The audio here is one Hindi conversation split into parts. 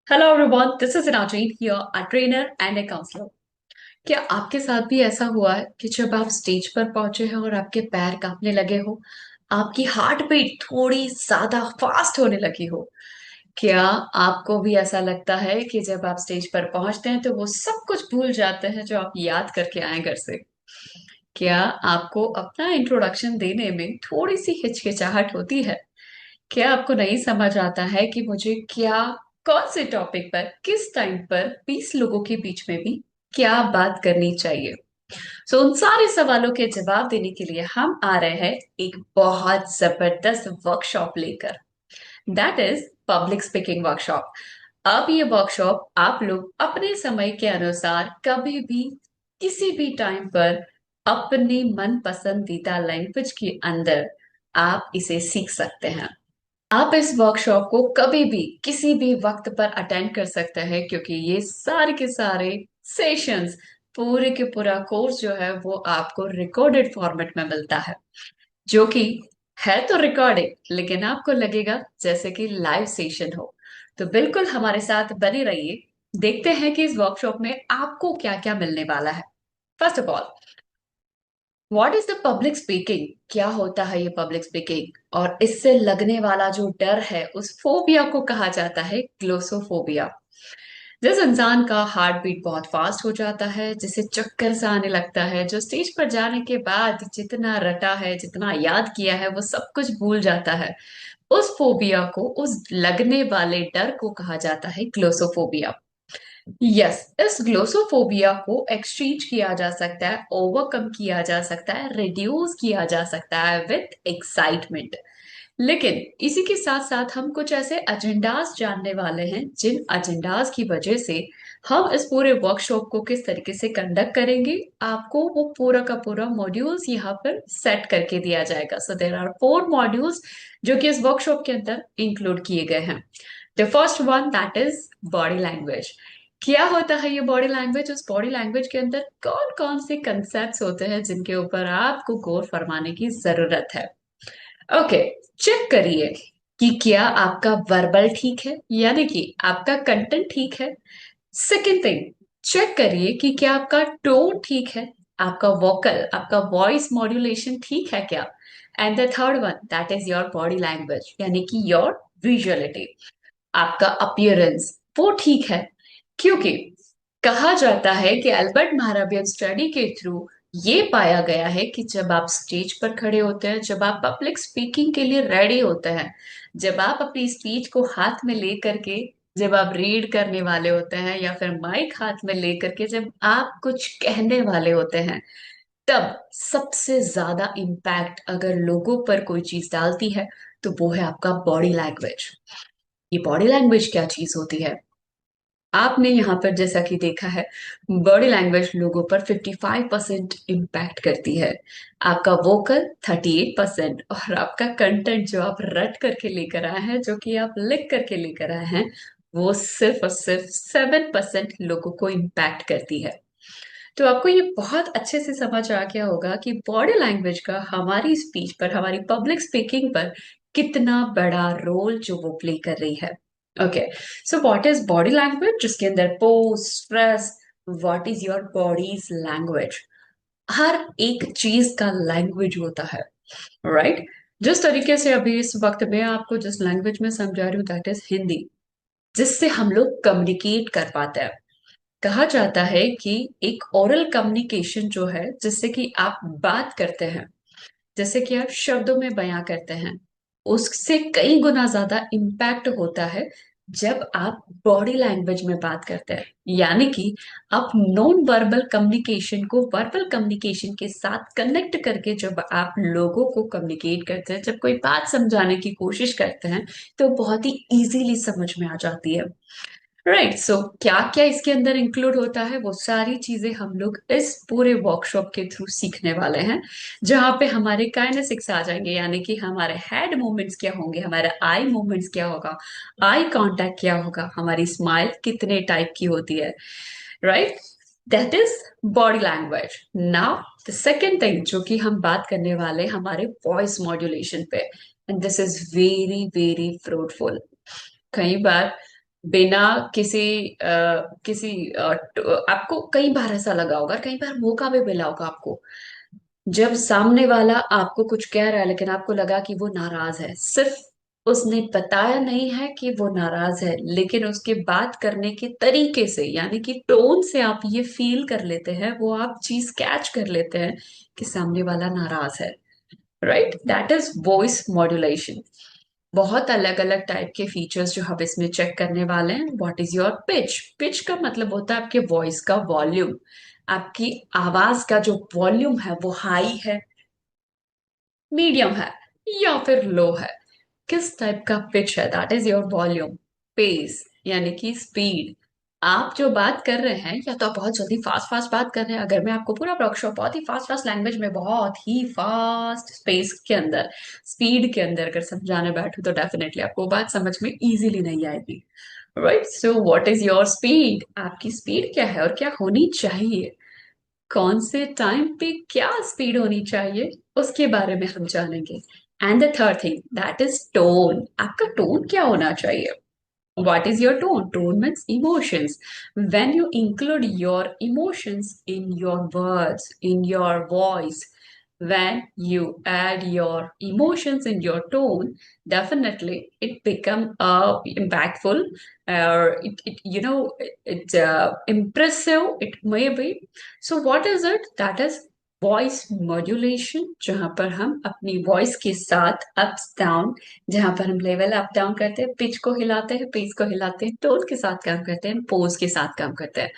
Hello everyone, this is Anajin here, a trainer and a counselor। क्या आपके साथ भी ऐसा हुआ है कि जब आप स्टेज पर पहुंचे हैं और आपके पैर कांपने लगे हो, आपकी हार्ट बीट थोड़ी ज्यादा फास्ट होने लगी हो? क्या आपको भी ऐसा लगता है कि जब आप स्टेज पर पहुंचते हैं तो वो सब कुछ भूल जाते हैं जो आप याद करके आए घर से? क्या आपको अपना इंट्रोडक्शन देने में थोड़ी सी हिचकिचाहट होती है? क्या आपको नहीं समझ आता है कि मुझे क्या, कौन से टॉपिक पर, किस टाइम पर 20 लोगों के बीच में भी क्या बात करनी चाहिए? उन सारे सवालों के जवाब देने के लिए हम आ रहे हैं एक बहुत जबरदस्त वर्कशॉप लेकर। That is public speaking workshop. अब ये वर्कशॉप आप लोग अपने समय के अनुसार कभी भी, किसी भी टाइम पर, अपनी मन पसंदीदा लैंग्वेज के अंदर आप इसे सीख सकते हैं। आप इस वर्कशॉप को कभी भी किसी भी वक्त पर अटेंड कर सकते हैं, क्योंकि ये सारे के सारे सेशंस, पूरे के पूरा कोर्स जो है वो आपको रिकॉर्डेड फॉर्मेट में मिलता है, जो कि है तो रिकॉर्डिंग, लेकिन आपको लगेगा जैसे कि लाइव सेशन हो। तो बिल्कुल हमारे साथ बने रहिए। देखते हैं कि इस वर्कशॉप में आपको क्या क्या मिलने वाला है। First of all, what is the public speaking? क्या होता है ये पब्लिक स्पीकिंग? और इससे लगने वाला जो डर है, उस फोबिया को कहा जाता है ग्लोसोफोबिया। जिस इंसान का हार्ट बीट बहुत फास्ट हो जाता है, जिसे चक्कर सा आने लगता है, जो स्टेज पर जाने के बाद जितना रटा है, जितना याद किया है, वो सब कुछ भूल जाता है। उस फोबिया को, उस लगने वाले डर को कहा जाता है ग्लोसोफोबिया। यस, इस ग्लोसोफोबिया को एक्सचेंज किया जा सकता है, ओवरकम किया जा सकता है, रिड्यूस किया जा सकता है विथ एक्साइटमेंट। लेकिन इसी के साथ साथ हम कुछ ऐसे एजेंडास जानने वाले हैं, जिन एजेंडास की वजह से हम इस पूरे वर्कशॉप को किस तरीके से कंडक्ट करेंगे, आपको वो पूरा का पूरा मॉड्यूल्स यहाँ पर सेट करके दिया जाएगा। सो देर आर 4 मॉड्यूल्स जो कि इस वर्कशॉप के अंदर इंक्लूड किए गए हैं। The first one, that is body language. क्या होता है ये बॉडी लैंग्वेज? उस बॉडी लैंग्वेज के अंदर कौन कौन से कंसेप्ट होते हैं जिनके ऊपर आपको गौर फरमाने की जरूरत है? ओके, चेक करिए कि क्या आपका वर्बल ठीक है, यानी कि आपका कंटेंट ठीक है। सेकंड थिंग, चेक करिए कि क्या आपका टोन ठीक है, आपका वोकल, आपका वॉइस मॉड्यूलेशन ठीक है क्या। And the third one, that is your body language, यानी कि योर विजुअलिटी, आपका अपीयरेंस वो ठीक है। क्योंकि कहा जाता है कि एल्बर्ट महाराबियन स्टडी के थ्रू ये पाया गया है कि जब आप स्टेज पर खड़े होते हैं, जब आप पब्लिक स्पीकिंग के लिए रेडी होते हैं, जब आप अपनी स्पीच को हाथ में लेकर के, जब आप रीड करने वाले होते हैं या फिर माइक हाथ में लेकर के जब आप कुछ कहने वाले होते हैं, तब सबसे ज्यादा इम्पैक्ट अगर लोगों पर कोई चीज डालती है तो वो है आपका बॉडी लैंग्वेज। ये बॉडी लैंग्वेज क्या चीज होती है? आपने यहाँ पर जैसा कि देखा है, बॉडी लैंग्वेज लोगों पर 55% इम्पैक्ट करती है, आपका वोकल 38%, और आपका कंटेंट जो आप रट करके लेकर आए हैं, जो कि आप लिख करके लेकर आए हैं, वो सिर्फ और सिर्फ 7% लोगों को इम्पैक्ट करती है। तो आपको ये बहुत अच्छे से समझ आ गया होगा कि बॉडी लैंग्वेज का हमारी स्पीच पर, हमारी पब्लिक स्पीकिंग पर कितना बड़ा रोल जो वो प्ले कर रही है। Okay, so what is body language? जिसके अंदर pose, stress, what is your body's language. हर एक चीज का लैंग्वेज होता है, राइट? जिस तरीके से अभी इस वक्त मैं आपको जिस लैंग्वेज में समझा रही हूँ, दैट इज हिंदी, जिससे हम लोग कम्युनिकेट कर पाते हैं। कहा जाता है कि एक ओरल कम्युनिकेशन जो है, जिससे कि आप बात करते हैं, जैसे कि आप शब्दों में बयां करते हैं, उससे कई गुना ज्यादा इम्पैक्ट होता है जब आप बॉडी लैंग्वेज में बात करते हैं। यानी कि आप नॉन वर्बल कम्युनिकेशन को वर्बल कम्युनिकेशन के साथ कनेक्ट करके जब आप लोगों को कम्युनिकेट करते हैं, जब कोई बात समझाने की कोशिश करते हैं, तो बहुत ही इजीली समझ में आ जाती है। राइट, सो क्या क्या इसके अंदर इंक्लूड होता है, वो सारी चीजें हम लोग इस पूरे वर्कशॉप के थ्रू सीखने वाले हैं। जहाँ पे हमारे काइनेसिक्स आ जाएंगे, यानी कि हमारे हेड मूवमेंट्स क्या होंगे, हमारे आई मूवमेंट्स क्या होगा, आई कांटेक्ट क्या होगा, हमारी स्माइल कितने टाइप की होती है, right? That is body language. Now the second thing जो कि हम बात करने वाले हमारे वॉइस मॉड्यूलेशन पे, and this is very very fruitful. कई बार बिना किसी आपको कई बार ऐसा लगा होगा, कई बार मौका भी मिला होगा आपको, जब सामने वाला आपको कुछ कह रहा है लेकिन आपको लगा कि वो नाराज है, सिर्फ उसने बताया नहीं है कि वो नाराज है, लेकिन उसके बात करने के तरीके से यानी कि टोन से आप ये फील कर लेते हैं, वो आप चीज कैच कर लेते हैं कि सामने वाला नाराज है। Right, that is voice modulation. बहुत अलग अलग टाइप के फीचर्स जो हम इसमें चेक करने वाले हैं। What is your pitch? Pitch का मतलब होता है आपके वॉइस का वॉल्यूम। आपकी आवाज का जो वॉल्यूम है वो हाई है, मीडियम है, या फिर लो है। किस टाइप का पिच है, that is your volume. Pace यानी कि स्पीड। आप जो बात कर रहे हैं या तो आप बहुत जल्दी फास्ट फास्ट बात कर रहे हैं, अगर मैं आपको पूरा वर्कशॉप बहुत ही फास्ट फास्ट लैंग्वेज में बहुत ही फास्ट स्पेस के अंदर, स्पीड के अंदर अगर समझाने बैठूं तो डेफिनेटली आपको बात समझ में इजीली नहीं आएगी। Right, so what is your speed? आपकी स्पीड क्या है और क्या होनी चाहिए? कौन से टाइम पे क्या स्पीड होनी चाहिए, उसके बारे में हम जानेंगे। And the third thing, that is tone. आपका टोन क्या होना चाहिए? What is your tone? Tone means emotions. When you include your emotions in your words, in your voice, when you add your emotions in your tone, definitely it become impactful, or it impressive. It may be. So what is it? That is voice modulation, जहां पर हम अपनी वॉइस के साथ अप्स डाउन, जहां पर हम लेवल अप डाउन करते हैं, पिच को हिलाते हैं, पेस को हिलाते हैं, टोन के साथ काम करते हैं, पोज के साथ काम करते हैं।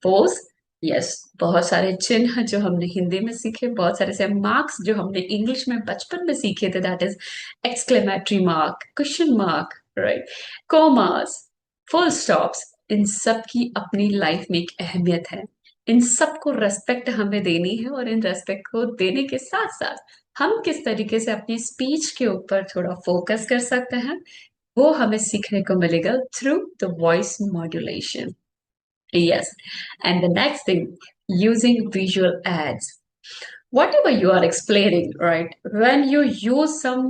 पोज, यस, बहुत सारे चिन्ह जो हमने हिंदी में सीखे, बहुत सारे से मार्क्स जो हमने इंग्लिश में बचपन में सीखे थे, that is exclamatory mark, question mark, right, commas, full stops. इन सब की अपनी लाइफ में एक अहमियत है। इन सबको रेस्पेक्ट हमें देनी है, और इन रेस्पेक्ट को देने के साथ साथ हम किस तरीके से अपनी स्पीच के ऊपर थोड़ा फोकस कर सकते हैं, वो हमें सीखने को मिलेगा through the voice modulation. Yes, and the next thing, using visual aids. Whatever you are explaining, right? When you use some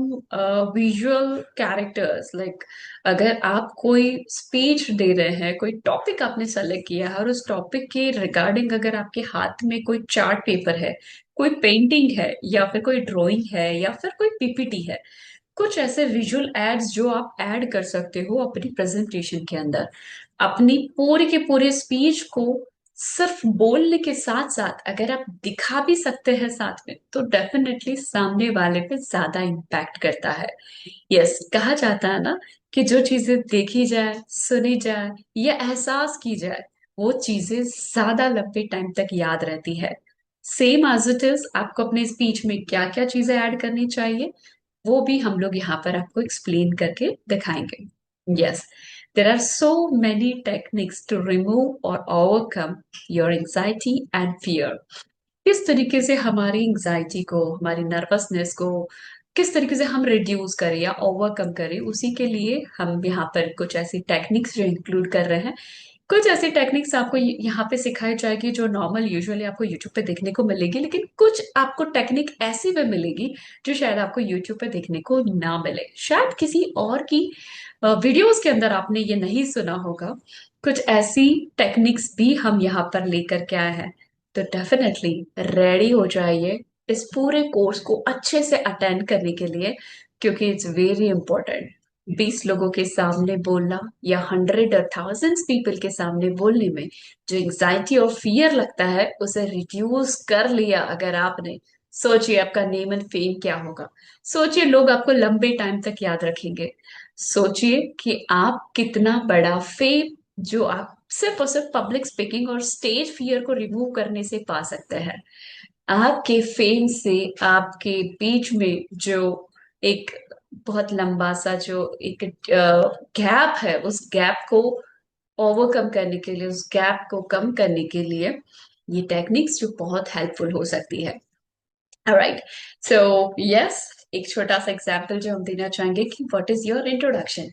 visual characters, like अगर आप कोई स्पीच दे रहे हैं, कोई टॉपिक आपने सेलेक्ट किया है, और उस टॉपिक के रिगार्डिंग अगर आपके हाथ में कोई चार्ट पेपर है, कोई पेंटिंग है, या फिर कोई ड्राइंग है, या फिर कोई पीपीटी है, कुछ ऐसे विजुअल एड्स जो आप ऐड कर सकते हो अपनी प्रेजेंटेशन के अंदर, अपनी पूरी के पूरे स्पीच को सिर्फ बोलने के साथ साथ अगर आप दिखा भी सकते हैं साथ में, तो डेफिनेटली सामने वाले पे ज्यादा इम्पैक्ट करता है। यस, कहा जाता है ना कि जो चीजें देखी जाए, सुनी जाए, या एहसास की जाए, वो चीजें ज्यादा लंबे टाइम तक याद रहती है। सेम एज इट इज, आपको अपने स्पीच में क्या क्या चीजें ऐड करनी चाहिए, वो भी हम लोग यहाँ पर आपको एक्सप्लेन करके दिखाएंगे। Yes, there are so many techniques to remove और overcome your anxiety and fear. किस तरीके से हमारी एंजाइटी को, हमारी नर्वसनेस को किस तरीके से हम रिड्यूस करें या ओवरकम करें, उसी के लिए हम यहाँ पर कुछ ऐसी टेक्निक्स जो इंक्लूड कर रहे हैं। कुछ ऐसी टेक्निक्स आपको यहाँ पे सिखाई जाएगी जो नॉर्मल यूजुअली आपको यूट्यूब पे देखने को मिलेगी, लेकिन कुछ आपको टेक्निक ऐसी भी मिलेगी जो शायद आपको यूट्यूब पे देखने को ना मिले, शायद किसी और की वीडियोस के अंदर आपने ये नहीं सुना होगा। कुछ ऐसी टेक्निक्स भी हम यहाँ पर लेकर के आए हैं। तो डेफिनेटली रेडी हो जाइए इस पूरे कोर्स को अच्छे से अटेंड करने के लिए, क्योंकि इट्स वेरी इंपॉर्टेंट। 20 लोगों के सामने बोलना या 100 और 1000 पीपल के सामने बोलने में जो एंजाइटी और फियर लगता है, उसे रिड्यूस कर लिया अगर आपने, सोचिए आपका नेम एंड फेम क्या होगा। सोचिए लोग आपको लंबे टाइम तक याद रखेंगे। सोचिए कि आप कितना बड़ा फेम जो आप सिर्फ और सिर्फ पब्लिक स्पीकिंग और स्टेज फियर को रिमूव करने से पा सकते हैं। आपके फेम से आपके बीच में जो एक बहुत लंबा सा जो एक गैप है, उस गैप को ओवरकम करने के लिए, उस गैप को कम करने के लिए ये टेक्निक्स जो बहुत हेल्पफुल हो सकती है। राइट, सो यस, एक छोटा सा एग्जाम्पल जो हम देना चाहेंगे कि व्हाट इज योर इंट्रोडक्शन।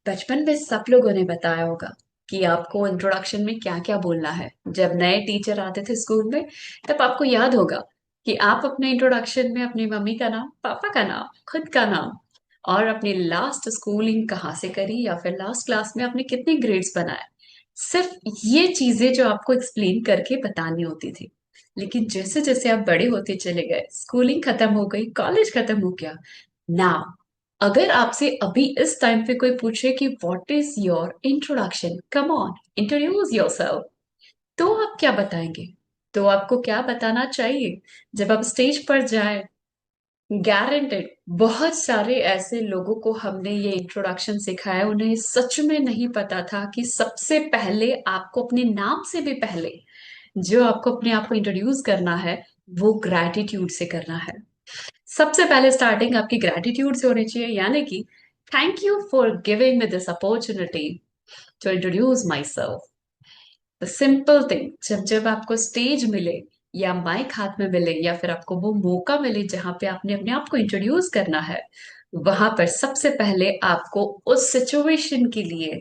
बचपन में सब लोगों ने बताया होगा कि आपको इंट्रोडक्शन में क्या क्या बोलना है। जब नए टीचर आते थे स्कूल में, तब आपको याद होगा कि आप अपने इंट्रोडक्शन में अपनी मम्मी का नाम, पापा का नाम, खुद का नाम और अपनी लास्ट स्कूलिंग कहाँ से करी या फिर लास्ट क्लास में आपने कितने ग्रेड्स बनाए। सिर्फ ये चीजें जो आपको एक्सप्लेन करके बतानी होती थी। लेकिन जैसे जैसे आप बड़े होते चले गए, स्कूलिंग खत्म हो गई, कॉलेज खत्म हो गया, नाउ अगर आपसे अभी इस टाइम पे कोई पूछे कि what is your introduction, come on introduce yourself, तो आप क्या बताएंगे? तो आपको क्या बताना चाहिए जब आप स्टेज पर जाए? गारंटेड बहुत सारे ऐसे लोगों को हमने ये इंट्रोडक्शन सिखाया, उन्हें सच में नहीं पता था कि सबसे पहले आपको अपने नाम से भी पहले जो आपको अपने आप को इंट्रोड्यूस करना है, वो ग्रैटिट्यूड से करना है। सबसे पहले स्टार्टिंग आपकी ग्रैटिट्यूड से होनी चाहिए, यानी कि thank you for giving me this opportunity to introduce myself. The simple thing, जब जब आपको स्टेज मिले या माइक हाथ में मिले या फिर आपको वो मौका मिले जहां पे आपने अपने आप को इंट्रोड्यूस करना है, वहां पर सबसे पहले आपको उस सिचुएशन के लिए,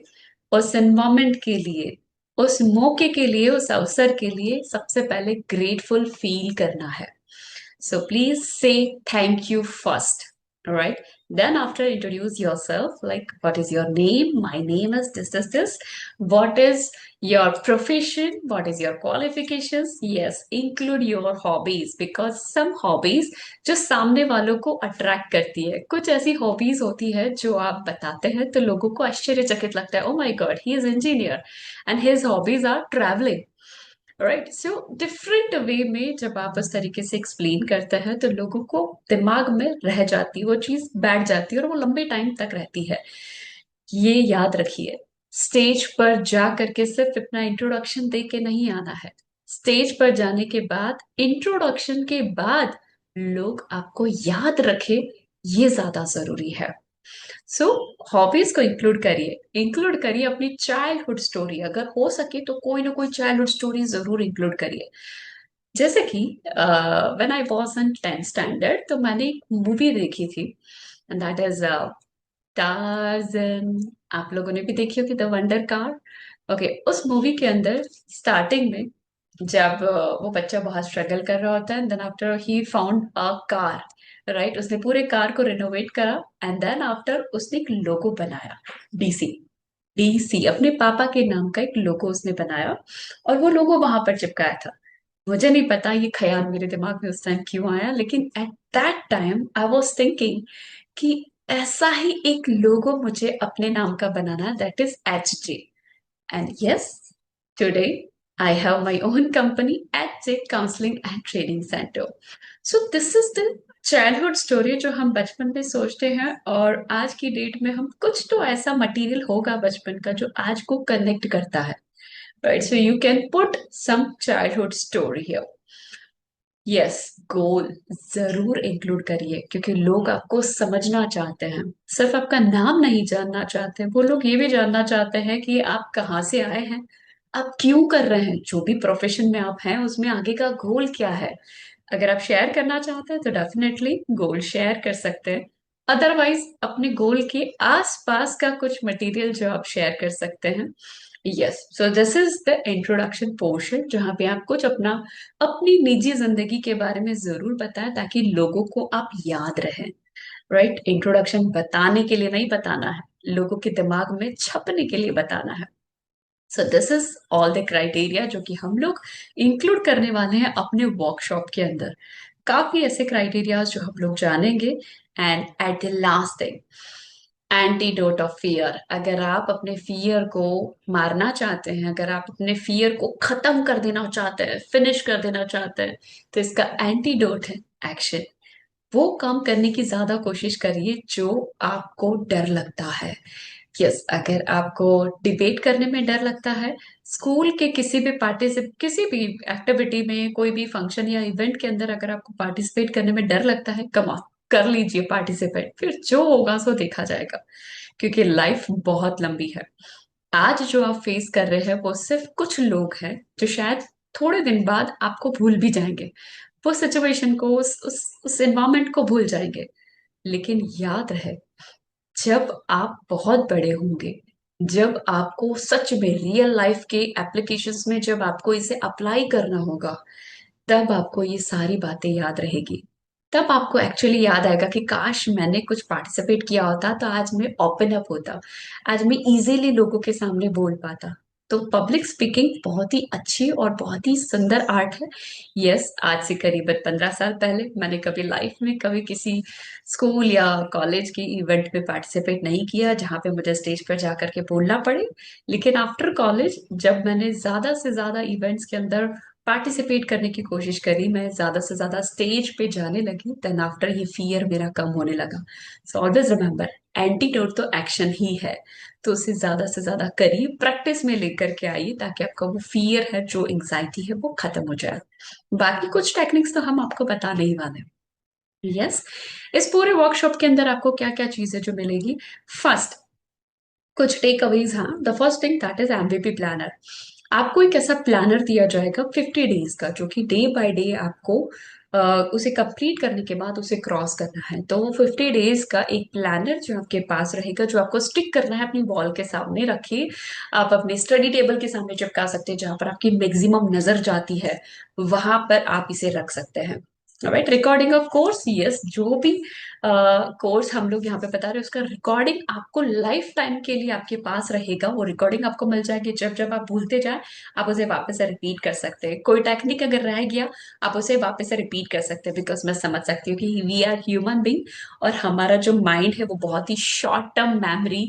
उस एनवायरमेंट के लिए, उस मौके के लिए, उस अवसर के लिए सबसे पहले ग्रेटफुल फील करना है। So please say thank you first. All right. Then after introduce yourself, like what is your name? My name is this. What is your profession? What is your qualifications? Yes, include your hobbies because some hobbies जो सामने वालों को अट्रैक्ट करती है, कुछ ऐसी हॉबीज होती है जो आप बताते हैं तो लोगों को आश्चर्यचकित लगता है, oh my God he is engineer and his hobbies are travelling. Right, so different way में जब आप उस तरीके से एक्सप्लेन करते हैं तो लोगों को दिमाग में रह जाती है, वो चीज बैठ जाती है और वो लंबे टाइम तक रहती है। ये याद रखिए, स्टेज पर जा करके सिर्फ अपना इंट्रोडक्शन दे के नहीं आना है। स्टेज पर जाने के बाद, इंट्रोडक्शन के बाद लोग आपको याद रखे, ये ज्यादा जरूरी है। सो हॉबीज को इंक्लूड करिए अपनी चाइल्डहुड स्टोरी, अगर हो सके तो कोई ना कोई चाइल्डहुड स्टोरी जरूर इंक्लूड करिए। जैसे कि when I was in 10th standard, तो मैंने एक मूवी देखी थी एंड दैट इज टार्जन। आप लोगों ने भी देखी होगी, द वंडर कार। ओके, उस मूवी के अंदर स्टार्टिंग में जब वो बच्चा बहुत स्ट्रगल कर रहा होता है, then after he found a car, right, उसने पूरे कार को रिनोवेट करा एंड देन आफ्टर उसने एक लोगो बनाया, डीसी। डीसी अपने पापा के नाम का एक लोगो उसने बनाया और वो लोगो वहां पर चिपकाया था। मुझे नहीं पता ये ख्याल मेरे दिमाग में उस टाइम क्यों आया, लेकिन at that time I was thinking कि ऐसा ही एक लोगो मुझे अपने नाम का बनाना है, that is HJ। And yes, today I have my own company at J Counseling and Training Center. So this is the childhood story जो हम बचपन में सोचते हैं, और आज की डेट में हम कुछ तो ऐसा मटेरियल होगा बचपन का जो आज को कनेक्ट करता है। Right, so you can put some childhood story here. Yes, goal जरूर इंक्लूड करिए क्योंकि लोग आपको समझना चाहते हैं, सिर्फ आपका नाम नहीं जानना चाहते, वो लोग ये भी जानना चाहते हैं कि आप कहाँ से आए हैं, आप क्यों कर रहे हैं, जो भी प्रोफेशन में आप हैं उसमें आगे का गोल क्या है। अगर आप शेयर करना चाहते हैं तो डेफिनेटली गोल शेयर कर सकते हैं, अदरवाइज अपने गोल के आसपास का कुछ मटेरियल जो आप शेयर कर सकते हैं। Yes, so this is the introduction portion जहाँ पे आप कुछ अपना, अपनी निजी जिंदगी के बारे में जरूर बताएं ताकि लोगों को आप याद रहें। राइट, इंट्रोडक्शन बताने के लिए नहीं बताना है, लोगों के दिमाग में छपने के लिए बताना है। So this is all the criteria जो कि हम लोग इंक्लूड करने वाले हैं अपने वर्कशॉप के अंदर। काफी ऐसे क्राइटेरियाज जो हम लोग जानेंगे। And at the last thing, antidote of fear. अगर आप अपने फियर को मारना चाहते हैं, अगर आप अपने फियर को खत्म कर देना चाहते हैं, फिनिश कर देना चाहते हैं, तो इसका एंटीडोट है एक्शन। वो काम करने की ज्यादा कोशिश करिए जो आपको डर लगता है। यस, अगर आपको डिबेट करने में डर लगता है, स्कूल के किसी भी पार्टिसिप किसी भी एक्टिविटी में, कोई भी फंक्शन या इवेंट के अंदर अगर आपको पार्टिसिपेट करने में डर लगता है, कम ऑन कर लीजिए पार्टिसिपेट, फिर जो होगा सो देखा जाएगा। क्योंकि लाइफ बहुत लंबी है। आज जो आप फेस कर रहे हैं वो सिर्फ कुछ लोग हैं जो शायद थोड़े दिन बाद आपको भूल भी जाएंगे, वो सिचुएशन को, उस एनवायरमेंट को भूल जाएंगे। लेकिन याद रहे, जब आप बहुत बड़े होंगे, जब आपको सच में रियल लाइफ के एप्लीकेशंस में जब आपको इसे अप्लाई करना होगा, तब आपको ये सारी बातें याद रहेगी। तब आपको एक्चुअली याद आएगा कि काश मैंने कुछ पार्टिसिपेट किया होता तो आज मैं ओपन अप होता, आज मैं इजीली लोगों के सामने बोल पाता। तो पब्लिक स्पीकिंग बहुत ही अच्छी और बहुत ही सुंदर आर्ट है। यस, आज से करीबन 15 साल पहले मैंने कभी लाइफ में कभी किसी स्कूल या कॉलेज की इवेंट में पार्टिसिपेट नहीं किया जहाँ पे मुझे स्टेज पर जा करके बोलना पड़े। लेकिन आफ्टर कॉलेज जब मैंने ज्यादा से ज्यादा इवेंट्स के अंदर पार्टिसिपेट करने की कोशिश करी, मैं ज्यादा से ज्यादा स्टेज पे जाने लगी, देन आफ्टर ये फियर मेरा कम होने लगा। सो ऑलवेज रिमेम्बर, एंटीडोट तो एक्शन ही है। तो उसे ज्यादा से ज्यादा करिए, प्रैक्टिस में लेकर के आइए ताकि आपका वो फियर है, जो एंग्जाइटी है, वो खत्म हो जाए। बाकी कुछ टेक्निक्स तो हम आपको बता नहीं वाले। यस, इस पूरे वर्कशॉप के अंदर आपको क्या क्या चीजें जो मिलेगी। फर्स्ट, कुछ टेक अवेज। हाँ, the first thing that is MVP planner. आपको एक ऐसा प्लानर दिया जाएगा 50 डेज का, जो कि डे बाय डे आपको उसे कंप्लीट करने के बाद उसे क्रॉस करना है। तो वो 50 डेज का एक प्लानर जो आपके पास रहेगा, जो आपको स्टिक करना है अपनी वॉल के सामने रखिए। आप अपने स्टडी टेबल के सामने चिपका सकते हैं, जहां पर आपकी मैक्सिमम नजर जाती है वहां पर आप इसे रख सकते हैं। Right, recording of course. Yes, जो भी कोर्स हम लोग यहाँ पे बता रहे हैं उसका रिकॉर्डिंग आपको लाइफ टाइम के लिए आपके पास रहेगा। वो रिकॉर्डिंग आपको मिल जाएगी, जब जब आप भूलते जाए आप उसे वापस से रिपीट कर सकते हैं। कोई टेक्निक अगर रह गया आप उसे वापस से रिपीट कर सकते हैं, बिकॉज मैं समझ सकती हूँ कि वी आर ह्यूमन बीइंग और हमारा जो माइंड है वो बहुत ही शॉर्ट टर्म मेमोरी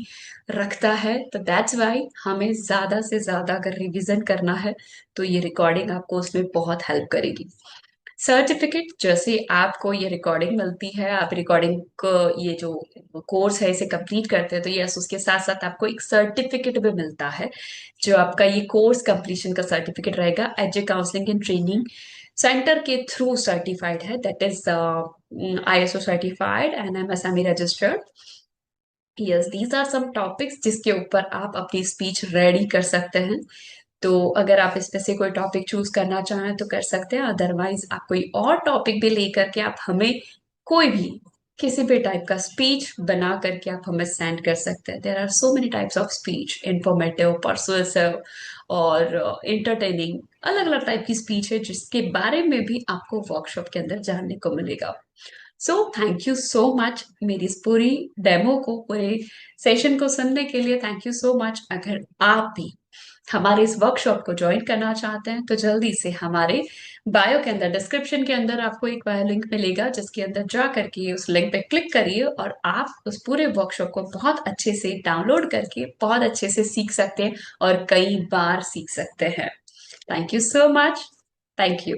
रखता है। तो दैट्स वाई हमें ज्यादा से ज्यादा अगर रिविजन करना है तो ये रिकॉर्डिंग आपको उसमें बहुत हेल्प करेगी। सर्टिफिकेट, जैसे आपको ये रिकॉर्डिंग मिलती है, आप रिकॉर्डिंग को, ये जो कोर्स है इसे कंप्लीट करते हैं, तो यस उसके साथ साथ आपको एक सर्टिफिकेट भी मिलता है, जो आपका ये कोर्स कंप्लीशन का सर्टिफिकेट रहेगा। AJ counselling and training centre के थ्रू सर्टिफाइड है, that is ISO certified and MSME registered. Yes, these are some topics जिसके ऊपर आप अपनी स्पीच रेडी कर सकते हैं। तो अगर आप इसमें से कोई टॉपिक चूज करना चाहें तो कर सकते हैं, अदरवाइज आप कोई और टॉपिक भी लेकर के आप हमें कोई भी किसी भी टाइप का स्पीच बना करके आप हमें सेंड कर सकते हैं। There are so many types of speech, informative, persuasive और इंटरटेनिंग। अलग अलग टाइप की स्पीच है जिसके बारे में भी आपको वर्कशॉप के अंदर जानने को मिलेगा। So thank you so much मेरी इस पूरी डेमो को, पूरे सेशन को सुनने के लिए। Thank you so much. अगर आप भी हमारे इस वर्कशॉप को ज्वाइन करना चाहते हैं तो जल्दी से हमारे बायो के अंदर, डिस्क्रिप्शन के अंदर आपको एक बायो लिंक मिलेगा, जिसके अंदर जा करके उस लिंक पे क्लिक करिए और आप उस पूरे वर्कशॉप को बहुत अच्छे से डाउनलोड करके बहुत अच्छे से सीख सकते हैं और कई बार सीख सकते हैं। Thank you so much. Thank you.